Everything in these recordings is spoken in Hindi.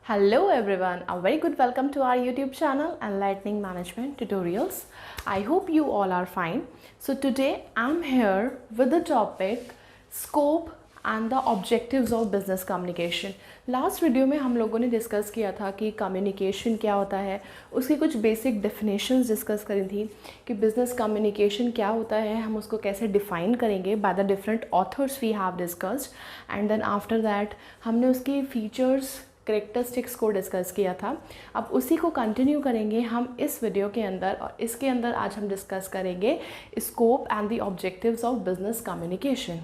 Hello everyone, a very good welcome to our YouTube channel Enlightening Management Tutorials. I hope you all are fine. So today I'm here with the topic scope and the objectives of business communication. Last video में हम लोगों ने डिस्कस किया था कि कम्युनिकेशन क्या होता है, उसकी कुछ बेसिक डेफिनेशंस डिस्कस करी थी कि बिज़नेस कम्युनिकेशन क्या होता है, हम उसको कैसे डिफ़ाइन करेंगे by the different authors we have discussed and then after that हमने उसकी फीचर्स करेक्टरिस्टिक्स को डिस्कस किया था। अब उसी को कंटिन्यू करेंगे हम इस वीडियो के अंदर और इसके अंदर आज हम डिस्कस करेंगे scope and the objectives of business communication.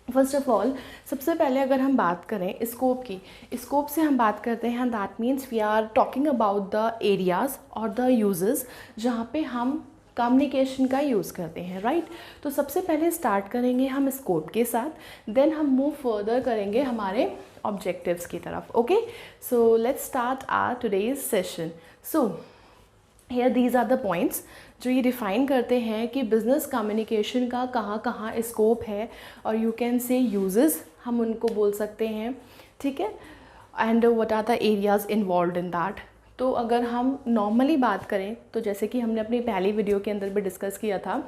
First of all सबसे पहले अगर हम बात करें स्कोप की, स्कोप से हम बात करते हैं that means we are talking about the areas और द यूजेस जहाँ पे हम कम्युनिकेशन का यूज़ करते हैं, राइट। तो सबसे पहले स्टार्ट करेंगे हम स्कोप के साथ, देन हम मूव फर्दर करेंगे हमारे ऑब्जेक्टिव्स की तरफ। Okay, so let's start our today's session. So here these are the points जो ये डिफ़ाइन करते हैं कि बिज़नेस कम्युनिकेशन का कहाँ कहाँ स्कोप है और यू कैन से यूजेस हम उनको बोल सकते हैं, ठीक है, and what are the areas involved in that. तो अगर हम नॉर्मली बात करें तो जैसे कि हमने अपनी पहली वीडियो के अंदर भी डिस्कस किया था,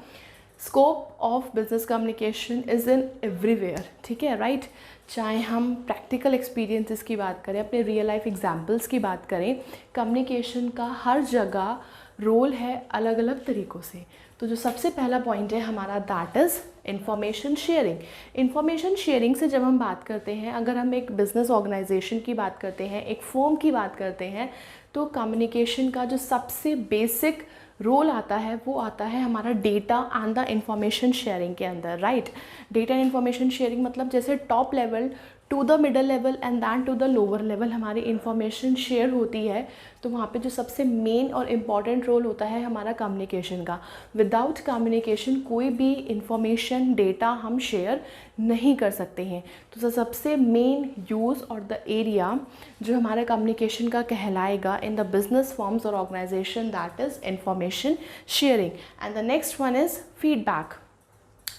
scope of business communication is in everywhere, ठीक है, राइट। चाहे हम प्रैक्टिकल एक्सपीरियंसेस की बात करें, अपने रियल लाइफ एग्जांपल्स की बात करें, कम्युनिकेशन का हर जगह रोल है अलग अलग तरीक़ों से। तो जो सबसे पहला पॉइंट है हमारा that is information sharing. Information sharing से जब हम बात करते हैं, अगर हम एक बिज़नेस ऑर्गेनाइजेशन की बात करते हैं, एक फर्म की बात करते हैं, तो कम्युनिकेशन का जो सबसे बेसिक रोल आता है वो आता है हमारा data and the information sharing के अंदर, right. Data and information sharing मतलब जैसे top level to the middle level and then to the lower level हमारी इंफॉर्मेशन शेयर होती है, तो वहाँ पे जो सबसे मेन और इम्पॉर्टेंट रोल होता है हमारा कम्युनिकेशन का। विदाउट कम्युनिकेशन कोई भी इंफॉर्मेशन डेटा हम शेयर नहीं कर सकते हैं। तो सबसे मेन यूज़ और द एरिया जो हमारे कम्युनिकेशन का कहलाएगा इन द बिजनेस फॉर्म्स और organisation that is information sharing. And the next one is feedback.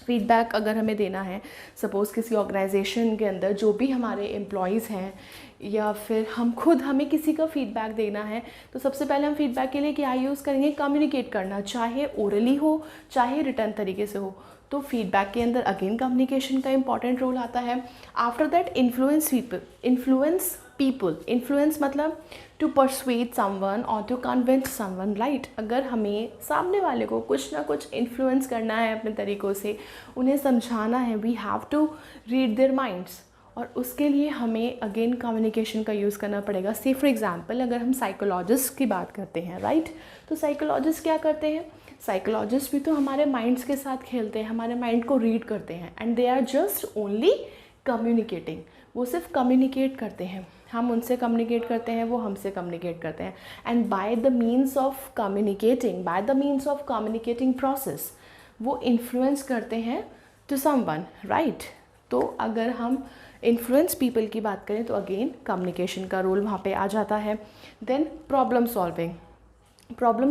Feedback अगर हमें देना है, सपोज़ किसी ऑर्गेनाइजेशन के अंदर जो भी हमारे एम्प्लॉयज़ हैं या फिर हमें किसी का फीडबैक देना है, तो सबसे पहले हम फीडबैक के लिए क्या यूज़ करेंगे, कम्युनिकेट करना, चाहे ओरली हो चाहे रिटर्न तरीके से हो। तो फीडबैक के अंदर अगेन कम्युनिकेशन का इंपॉर्टेंट रोल आता है। आफ्टर दैट इन्फ्लुएंस मतलब टू परsuade समवन और टू कन्विंस समवन, राइट। अगर हमें सामने वाले को कुछ ना कुछ इन्फ्लुएंस करना है अपने तरीक़ों से, उन्हें समझाना है, we have to read their minds, और उसके लिए हमें अगेन कम्युनिकेशन का यूज़ करना पड़ेगा। से फॉर एग्जांपल अगर हम साइकोलॉजिस्ट की बात करते हैं, राइट, तो साइकोलॉजिस्ट क्या करते हैं, साइकोलॉजिस्ट भी तो हमारे माइंड्स के साथ खेलते हैं, हमारे माइंड को रीड करते हैं, and they are just only communicating. वो सिर्फ कम्युनिकेट करते हैं, हम उनसे कम्युनिकेट करते हैं, वो हमसे कम्युनिकेट करते हैं, and by the means of communicating process वो इन्फ्लुएंस करते हैं टू समवन, राइट। तो अगर हम इन्फ्लुएंस पीपल की बात करें तो अगेन कम्युनिकेशन का रोल वहाँ पे आ जाता है। देन प्रॉब्लम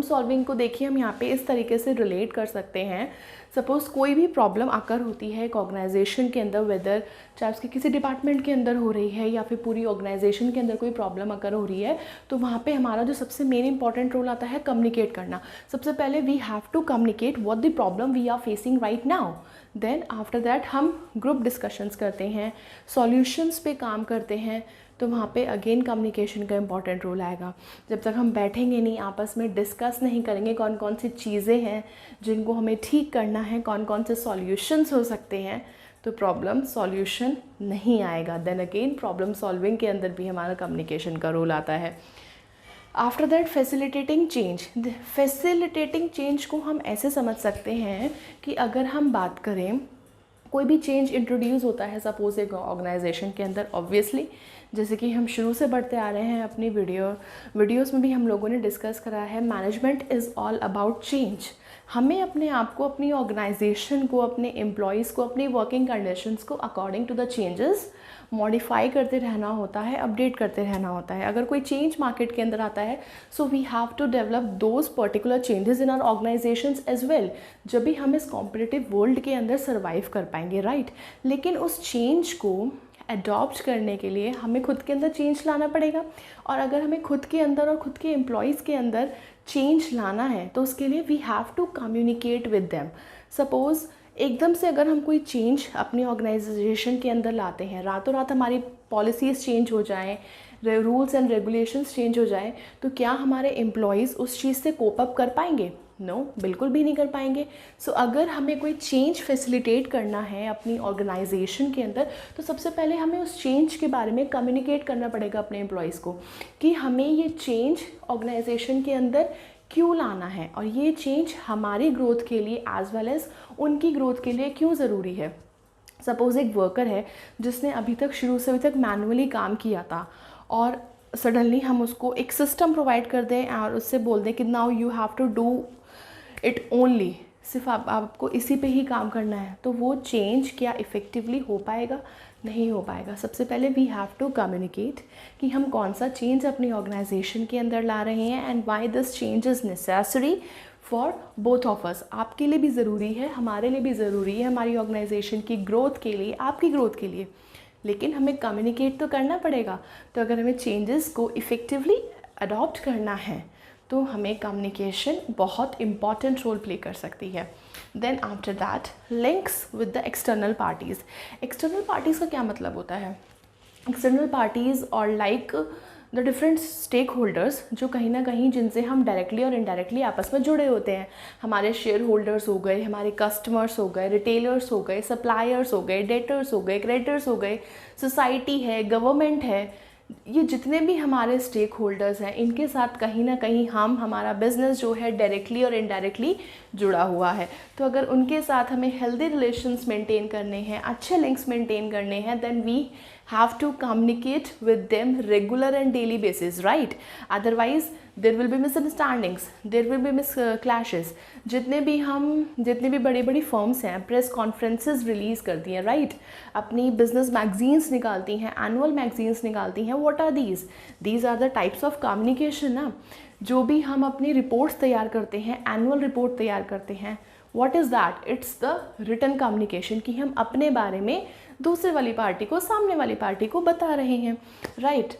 सॉल्विंग को देखिए हम यहाँ पे इस तरीके से रिलेट कर सकते हैं। सपोज़ कोई भी प्रॉब्लम आकर होती है एक ऑर्गेनाइजेशन के अंदर, वेदर चाहे उसके किसी डिपार्टमेंट के अंदर हो रही है या फिर पूरी ऑर्गेनाइजेशन के अंदर कोई प्रॉब्लम आकर हो रही है, तो वहाँ पे हमारा जो सबसे मेन इंपॉर्टेंट रोल आता है कम्युनिकेट करना। सबसे पहले we have to communicate what the problem we are facing right now. Then after that हम ग्रुप डिस्कशंस करते हैं, सॉल्यूशंस पे काम करते हैं, तो वहाँ पे अगेन कम्युनिकेशन का इंपॉर्टेंट रोल आएगा। जब तक हम बैठेंगे नहीं, आपस में डिस्कस नहीं करेंगे कौन कौन सी चीज़ें हैं जिनको हमें ठीक करना है, कौन कौन से सॉल्यूशंस हो सकते हैं, तो प्रॉब्लम सॉल्यूशन नहीं आएगा। देन अगेन प्रॉब्लम सॉल्विंग के अंदर भी हमारा कम्युनिकेशन का रोल आता है। आफ्टर दैट फैसिलिटेटिंग चेंज को हम ऐसे समझ सकते हैं कि अगर हम बात करें कोई भी चेंज इंट्रोड्यूस होता है सपोज़ एक ऑर्गेनाइजेशन के अंदर, ऑब्वियसली जैसे कि हम शुरू से बढ़ते आ रहे हैं अपनी वीडियोस में भी हम लोगों ने डिस्कस करा है, management is all about change. हमें अपने आप को, अपनी ऑर्गेनाइजेशन को, अपने एम्प्लॉयज़ को, अपनी वर्किंग कंडीशंस को according to the changes modify करते रहना होता है, अपडेट करते रहना होता है। अगर कोई चेंज मार्केट के अंदर आता है, so we have to develop those particular changes in our organisations as well, जब भी हम इस कॉम्पिटिटिव वर्ल्ड के अंदर सर्वाइव कर पाएंगे, राइट। लेकिन उस चेंज को अडॉप्ट करने के लिए हमें खुद के अंदर चेंज लाना पड़ेगा, और अगर हमें खुद के अंदर और खुद के एम्प्लॉयज़ के अंदर चेंज लाना है तो उसके लिए we have to communicate with them. Suppose एकदम से अगर हम कोई चेंज अपनी ऑर्गेनाइजेशन के अंदर लाते हैं, रातों रात हमारी पॉलिसीज़ चेंज हो जाएं, रूल्स एंड रेगुलेशंस चेंज हो जाएं, तो क्या हमारे एम्प्लॉयज़ उस चीज़ से कोप अप कर पाएंगे? नो, बिल्कुल भी नहीं कर पाएंगे। सो अगर हमें कोई चेंज फैसिलिटेट करना है अपनी ऑर्गेनाइजेशन के अंदर, तो सबसे पहले हमें उस चेंज के बारे में कम्युनिकेट करना पड़ेगा अपने एम्प्लॉयज़ को कि हमें ये चेंज ऑर्गेनाइजेशन के अंदर क्यों लाना है, और ये चेंज हमारी ग्रोथ के लिए एज़ वेल एज़ उनकी ग्रोथ के लिए क्यों ज़रूरी है। सपोज़ एक वर्कर है जिसने अभी तक शुरू से अभी तक मैनुअली काम किया था, और सडनली हम उसको एक सिस्टम प्रोवाइड कर दें और उससे बोल दें कि now you have to do it only, सिर्फ आपको इसी पे ही काम करना है, तो वो चेंज क्या इफ़ेक्टिवली हो पाएगा? नहीं हो पाएगा। सबसे पहले वी हैव टू कम्युनिकेट कि हम कौन सा चेंज अपनी ऑर्गेनाइजेशन के अंदर ला रहे हैं and why this change is necessary for both of us. आपके लिए भी ज़रूरी है, हमारे लिए भी ज़रूरी है, हमारी ऑर्गेनाइजेशन की ग्रोथ के लिए, आपकी ग्रोथ के लिए, लेकिन हमें कम्युनिकेट तो करना पड़ेगा। तो अगर हमें चेंजेस को इफ़ेक्टिवली अडॉप्ट करना है तो हमें कम्युनिकेशन बहुत इम्पॉर्टेंट रोल प्ले कर सकती है। Then after that links with the external parties. External parties का क्या मतलब होता है? एक्सटर्नल पार्टीज़ और like the different stakeholders, जो कहीं ना कहीं जिनसे हम डायरेक्टली और इनडायरेक्टली आपस में जुड़े होते हैं। हमारे शेयर होल्डर्स हो गए, हमारे कस्टमर्स हो गए, रिटेलर्स हो गए, सप्लायर्स हो गए, डेटर्स हो गए, क्रेडिटर्स हो गए, सोसाइटी है, गवर्नमेंट है, ये जितने भी हमारे स्टेक होल्डर्स हैं, इनके साथ कहीं ना कहीं हमारा बिज़नेस जो है डायरेक्टली और इनडायरेक्टली जुड़ा हुआ है। तो अगर उनके साथ हमें हेल्दी रिलेशंस मेंटेन करने हैं, अच्छे लिंक्स मेंटेन करने हैं, then we have to communicate with them regular and daily basis, right? Otherwise there will be misunderstandings, there will be clashes। जितने भी बड़ी बड़ी फर्म्स हैं प्रेस कॉन्फ्रेंसेस रिलीज़ करती हैं, राइट? अपनी बिजनेस मैगजीन्स निकालती हैं, एनुअल मैगजीन्स निकालती हैं। What are these are the types of communication ना। जो भी हम अपनी रिपोर्ट्स तैयार करते हैं, एनुअल रिपोर्ट तैयार करते हैं, what is that? It's the written communication, कि हम अपने बारे में दूसरे वाली पार्टी को, सामने वाली पार्टी को बता रहे हैं, राइट?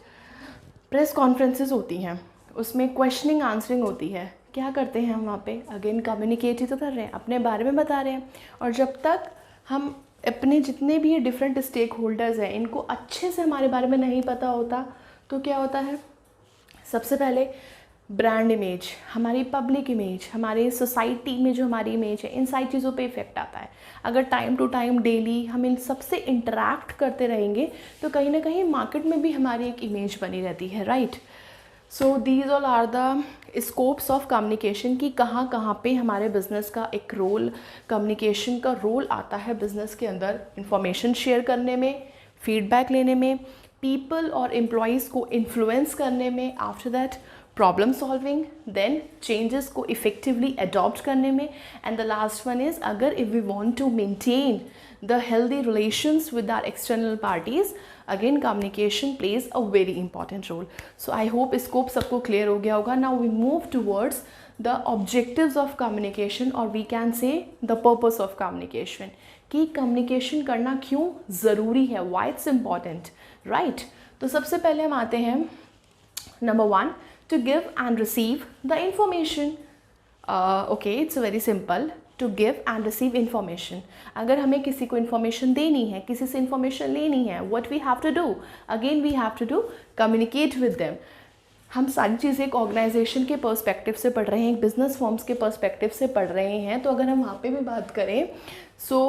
प्रेस कॉन्फ्रेंसेस होती हैं, उसमें क्वेश्चनिंग आंसरिंग होती है। क्या करते हैं हम वहाँ पे? अगेन कम्युनिकेट ही तो कर रहे हैं, अपने बारे में बता रहे हैं। और जब तक हम अपने जितने भी ये डिफरेंट स्टेक होल्डर्स हैं, इनको अच्छे से हमारे बारे में नहीं पता होता, तो क्या होता है? सबसे पहले ब्रांड इमेज, हमारी पब्लिक इमेज, हमारे सोसाइटी में जो हमारी इमेज है, इन सारी चीज़ों पे इफ़ेक्ट आता है। अगर टाइम टू टाइम डेली हम इन सबसे इंटरैक्ट करते रहेंगे तो कहीं ना कहीं मार्केट में भी हमारी एक इमेज बनी रहती है, right? So these all are the scopes of communication, कि कहाँ कहाँ पे हमारे बिज़नेस का एक रोल, कम्युनिकेशन का रोल आता है बिज़नेस के अंदर। इंफॉर्मेशन शेयर करने में, फीडबैक लेने में, पीपल और एम्प्लॉयज़ को इन्फ्लुएंस करने में, after that problem solving, then changes को इफ़ेक्टिवली अडॉप्ट करने में, and the last one is अगर if we want to maintain the healthy relations with our external parties, again communication plays a very important role. So I hope scope सबको क्लियर हो गया होगा। Now we move towards the objectives of communication, और we can say the purpose of communication, कि कम्युनिकेशन करना क्यों ज़रूरी है, वाई इट्स इम्पॉर्टेंट, राइट? तो सबसे पहले हम आते हैं number 1, to give and receive the information. Okay, it's very simple, to give and receive information. अगर हमें किसी को information देनी है, किसी से information लेनी है, what we have to do? Again we have to do communicate with them. हम सारी चीज़ें एक ऑर्गेनाइजेशन के पर्सपेक्टिव से पढ़ रहे हैं, एक बिज़नेस फॉर्म्स के पर्सपेक्टिव से पढ़ रहे हैं। तो अगर हम वहाँ पे भी बात करें,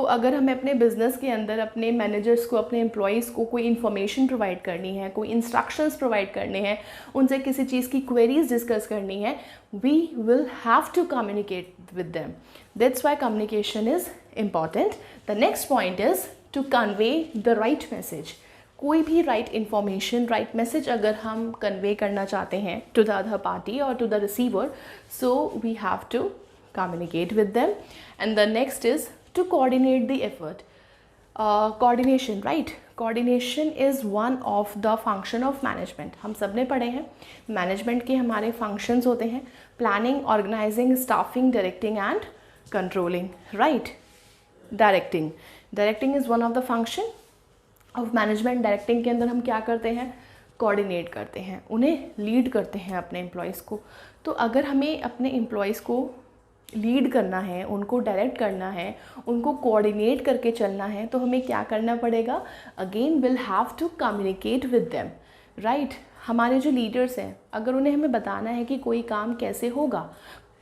अगर हमें अपने बिज़नेस के अंदर अपने मैनेजर्स को, अपने एम्प्लॉयज़ को कोई इन्फॉर्मेशन प्रोवाइड करनी है, कोई इंस्ट्रक्शंस प्रोवाइड करने हैं, उनसे किसी चीज़ की क्वेरीज डिस्कस करनी है, we will have to communicate with them. That's why communication is important. The next point is to convey the right message. कोई भी राइट इन्फॉर्मेशन, राइट मैसेज अगर हम कन्वे करना चाहते हैं टू द अदर पार्टी और to the receiver, so we have to communicate with them. And the next is to coordinate the effort. Coordination, right? Coordination is one of the function of management. हम सब ने पढ़े हैं, मैनेजमेंट के हमारे functions होते हैं planning, organizing, staffing, directing and controlling, right? Directing is one of the function of management directing के अंदर हम क्या करते हैं, कोऑर्डिनेट करते हैं, उन्हें लीड करते हैं अपने एम्प्लॉयज़ को। तो अगर हमें अपने एम्प्लॉयज़ को लीड करना है, उनको डायरेक्ट करना है, उनको कोऑर्डिनेट करके चलना है, तो हमें क्या करना पड़ेगा, again will have to communicate with them, right. हमारे जो लीडर्स हैं, अगर उन्हें हमें बताना है कि कोई काम कैसे होगा,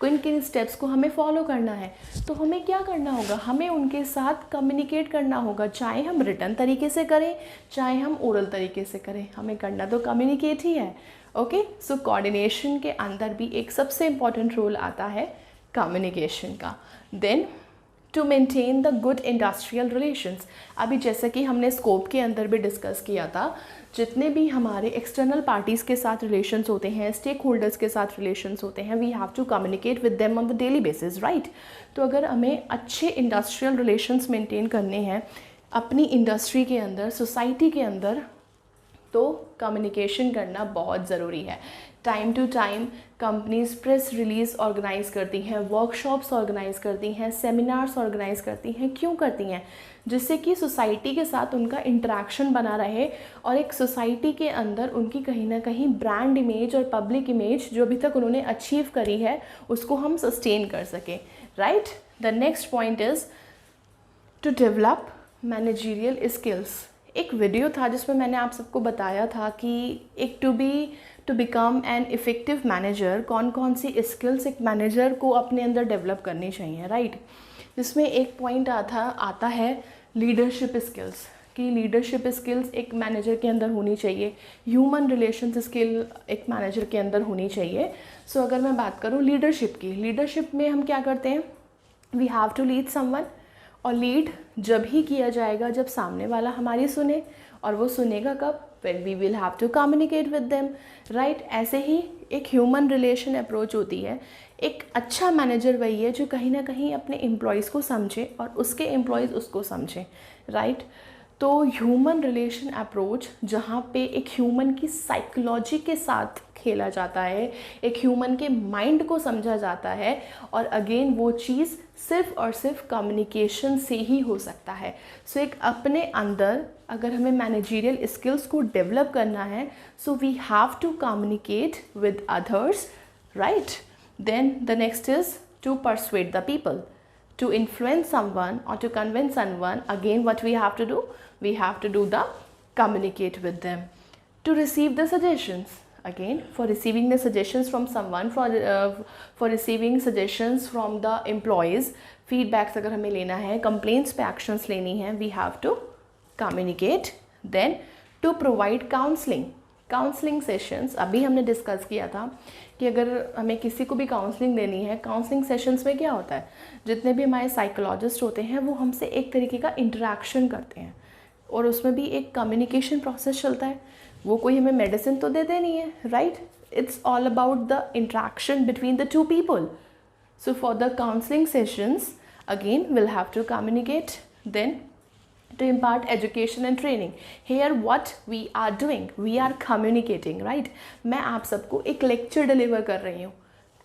किन किन स्टेप्स को हमें फॉलो करना है, तो हमें क्या करना होगा, हमें उनके साथ कम्युनिकेट करना होगा, चाहे हम रिटन तरीके से करें, चाहे हम ओरल तरीके से करें, हमें करना तो कम्युनिकेट ही है। ओके, सो कोऑर्डिनेशन के अंदर भी एक सबसे इम्पॉर्टेंट रोल आता है कम्युनिकेशन का। Then to maintain the good industrial relations, अभी जैसा कि हमने स्कोप के अंदर भी डिस्कस किया था, जितने भी हमारे एक्सटर्नल पार्टीज़ के साथ रिलेशंस होते हैं, स्टेक होल्डर्स के साथ रिलेशंस होते हैं, we have to communicate with them on the daily basis, right. तो अगर हमें अच्छे इंडस्ट्रियल रिलेशंस मेंटेन करने हैं अपनी इंडस्ट्री के अंदर, सोसाइटी के अंदर, तो कम्युनिकेशन करना बहुत ज़रूरी है। Time to time companies press release organise करती हैं, वर्कशॉप्स ऑर्गेनाइज करती हैं, सेमिनार्स ऑर्गेनाइज करती हैं। क्यों करती हैं, जिससे कि सोसाइटी के साथ उनका इंटरेक्शन बना रहे और एक सोसाइटी के अंदर उनकी कहीं ना कहीं ब्रांड इमेज और पब्लिक इमेज जो अभी तक उन्होंने अचीव करी है उसको हम सस्टेन कर सकें, right. The next point is to develop managerial skills. एक वीडियो था जिसमें मैंने आप सबको बताया था कि एक to become an effective manager कौन कौन सी स्किल्स एक मैनेजर को अपने अंदर डेवलप करनी चाहिए, राइट। जिसमें एक पॉइंट आता है लीडरशिप स्किल्स, कि लीडरशिप स्किल्स एक मैनेजर के अंदर होनी चाहिए, ह्यूमन रिलेशंस स्किल एक मैनेजर के अंदर होनी चाहिए। सो अगर मैं बात करूँ लीडरशिप की, लीडरशिप में हम क्या करते हैं, we have to lead someone, और लीड जब ही किया जाएगा जब सामने वाला हमारी सुने, और वो सुनेगा कब, when we will have to communicate with them, right। ऐसे ही एक ह्यूमन रिलेशन अप्रोच होती है। एक अच्छा मैनेजर वही है जो कहीं ना कहीं अपने एम्प्लॉयज़ को समझे और उसके एम्प्लॉयज़ उसको समझें, राइट। तो ह्यूमन रिलेशन अप्रोच जहाँ पे एक ह्यूमन की साइकोलॉजी के साथ खेला जाता है, एक ह्यूमन के माइंड को समझा जाता है, और अगेन वो चीज़ सिर्फ और सिर्फ कम्युनिकेशन से ही हो सकता है। सो एक अपने अंदर अगर हमें मैनेजरियल स्किल्स को डेवलप करना है, so we have to communicate with others, right. Then the next is to persuade the people, to influence someone or to convince someone, again what we have to do, we have to do the communicate with them. To receive the suggestions, again for receiving the suggestions from someone, for receiving suggestions from the employees, feedbacks अगर हमें लेना है, complaints पे actions लेनी है, we have to communicate. Then to provide counselling sessions, अभी हमने डिस्कस किया था कि अगर हमें किसी को भी काउंसलिंग देनी है, काउंसलिंग सेशंस में क्या होता है, जितने भी हमारे साइकोलॉजिस्ट होते हैं वो हमसे एक तरीके का इंटरेक्शन करते हैं, और उसमें भी एक कम्युनिकेशन प्रोसेस चलता है। वो कोई हमें मेडिसिन तो देते नहीं है, right. It's all about the interaction between the two people. So for the counselling sessions again will have to communicate. Then to impart education and training, here what we are doing, we are communicating, right। मैं आप सबको एक लेक्चर डिलीवर कर रही हूँ,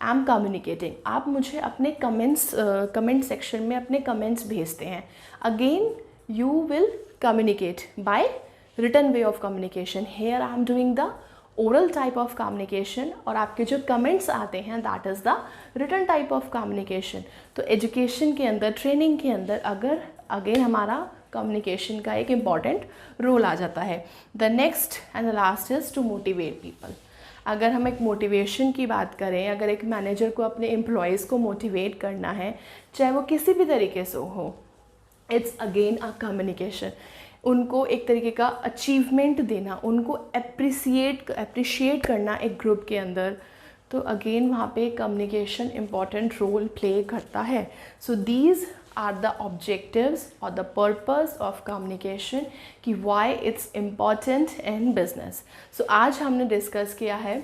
आई एम कम्युनिकेटिंग। आप मुझे अपने कमेंट सेक्शन में अपने कमेंट्स भेजते हैं, again you will communicate by written way of communication. Here I am doing the oral type of communication, और आपके जो कमेंट्स आते हैं that is the written type of communication. तो एजुकेशन के अंदर, ट्रेनिंग के अंदर अगर अगेन हमारा कम्युनिकेशन का एक इम्पॉर्टेंट रोल आ जाता है। The next and the last is to motivate people. अगर हम एक मोटिवेशन की बात करें, अगर एक मैनेजर को अपने एम्प्लॉयज़ को मोटिवेट करना है, चाहे वो किसी भी तरीके से हो, इट्स अगेन अ कम्युनिकेशन। उनको एक तरीके का अचीवमेंट देना, उनको अप्रिशिएट करना एक ग्रुप के अंदर, तो अगेन वहाँ पे कम्युनिकेशन इम्पॉर्टेंट रोल प्ले करता है। So these are the objectives or the purpose of communication, कि why it's important in business। So आज हमने डिस्कस किया है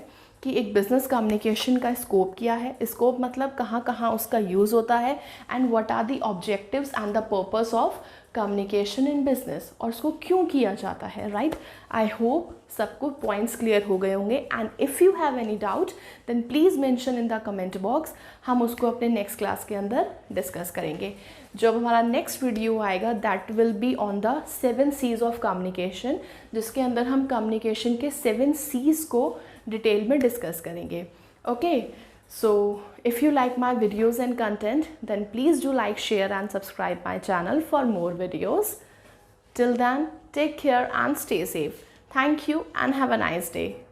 कि एक बिजनेस कम्युनिकेशन का स्कोप क्या है, स्कोप मतलब कहाँ कहाँ उसका यूज़ होता है, and what are the objectives and the purpose of communication in business और उसको क्यों किया जाता है, राइट। आई होप सबको पॉइंट्स क्लियर हो गए होंगे, and if you have any doubt then please mention in the comment box, हम उसको अपने नेक्स्ट क्लास के अंदर डिस्कस करेंगे। जब हमारा नेक्स्ट वीडियो आएगा that will be on the 7 C's of communication, जिसके अंदर हम कम्युनिकेशन के 7 C's को डिटेल में डिस्कस करेंगे। Okay, so if you like my videos and content, then please do like, share and subscribe my channel for more videos. Till then, take care and stay safe. Thank you and have a nice day.